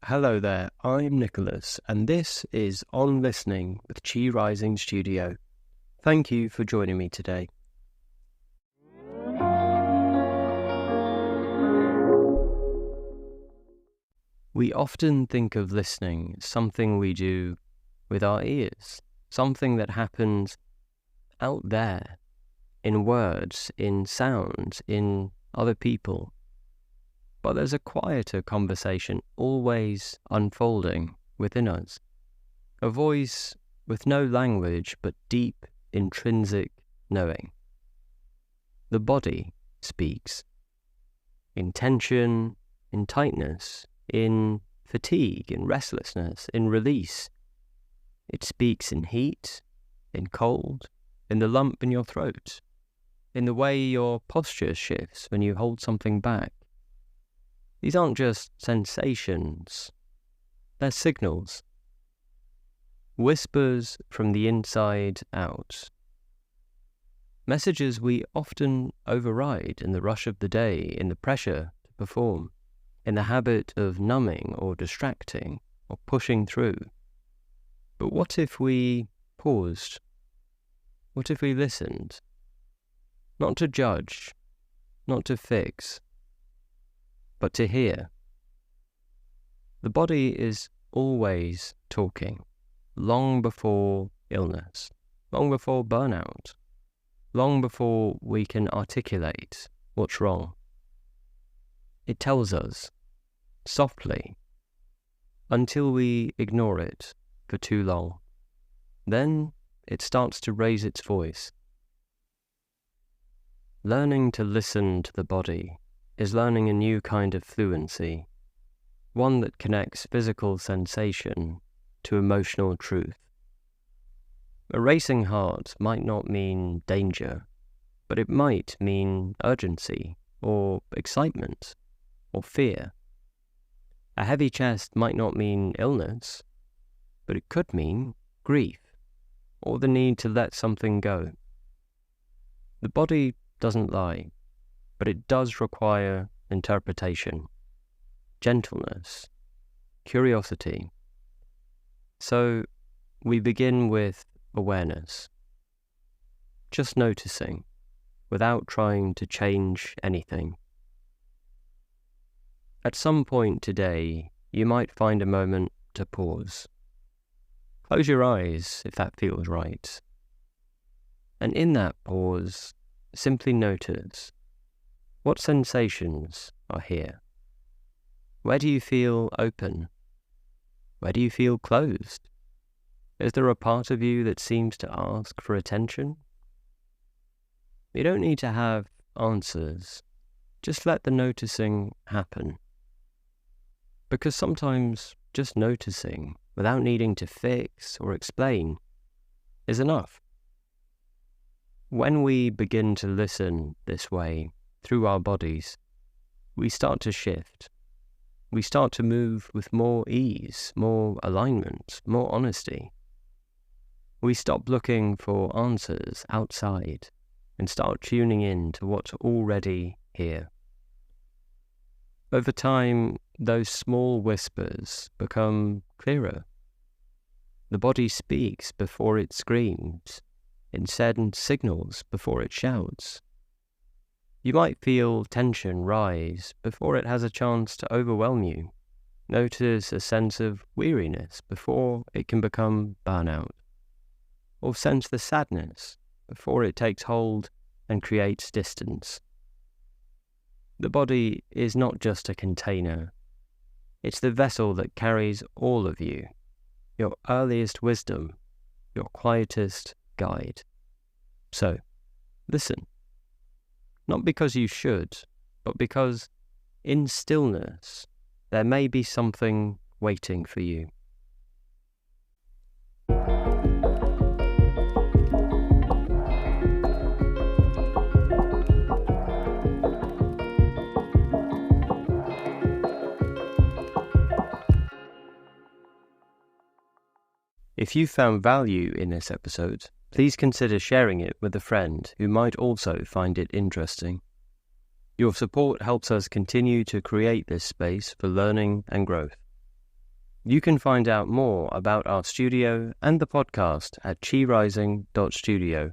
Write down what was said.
Hello there, I'm Nicholas, and this is On Listening with Chi Rising Studio. Thank you for joining me today. We often think of listening as something we do with our ears, something that happens out there, in words, in sounds, in other people. But there's a quieter conversation always unfolding within us. A voice with no language but deep, intrinsic knowing. The body speaks. In tension, in tightness, in fatigue, in restlessness, in release. It speaks in heat, in cold, in the lump in your throat, in the way your posture shifts when you hold something back. These aren't just sensations, they're signals. Whispers from the inside out. Messages we often override in the rush of the day, in the pressure to perform, in the habit of numbing or distracting or pushing through. But what if we paused? What if we listened? Not to judge, not to fix, but to hear. The body is always talking, long before illness, long before burnout, long before we can articulate what's wrong. It tells us, softly, until we ignore it for too long. Then it starts to raise its voice. Learning to listen to the body is learning a new kind of fluency, one that connects physical sensation to emotional truth. A racing heart might not mean danger, but it might mean urgency, or excitement, or fear. A heavy chest might not mean illness, but it could mean grief, or the need to let something go. The body doesn't lie, but it does require interpretation, gentleness, curiosity. So we begin with awareness, just noticing, without trying to change anything. At some point today, you might find a moment to pause. Close your eyes if that feels right. And in that pause, simply notice, what sensations are here? Where do you feel open? Where do you feel closed? Is there a part of you that seems to ask for attention? You don't need to have answers. Just let the noticing happen. Because sometimes just noticing, without needing to fix or explain, is enough. When we begin to listen this way, through our bodies, we start to shift. We start to move with more ease, more alignment, more honesty. We stop looking for answers outside and start tuning in to what's already here. Over time, those small whispers become clearer. The body speaks before it screams. It sends signals before it shouts. You might feel tension rise before it has a chance to overwhelm you. Notice a sense of weariness before it can become burnout. Or sense the sadness before it takes hold and creates distance. The body is not just a container. It's the vessel that carries all of you, your earliest wisdom, your quietest guide. So, listen. Not because you should, but because in stillness there may be something waiting for you. If you found value in this episode, please consider sharing it with a friend who might also find it interesting. Your support helps us continue to create this space for learning and growth. You can find out more about our studio and the podcast at chirising.studio.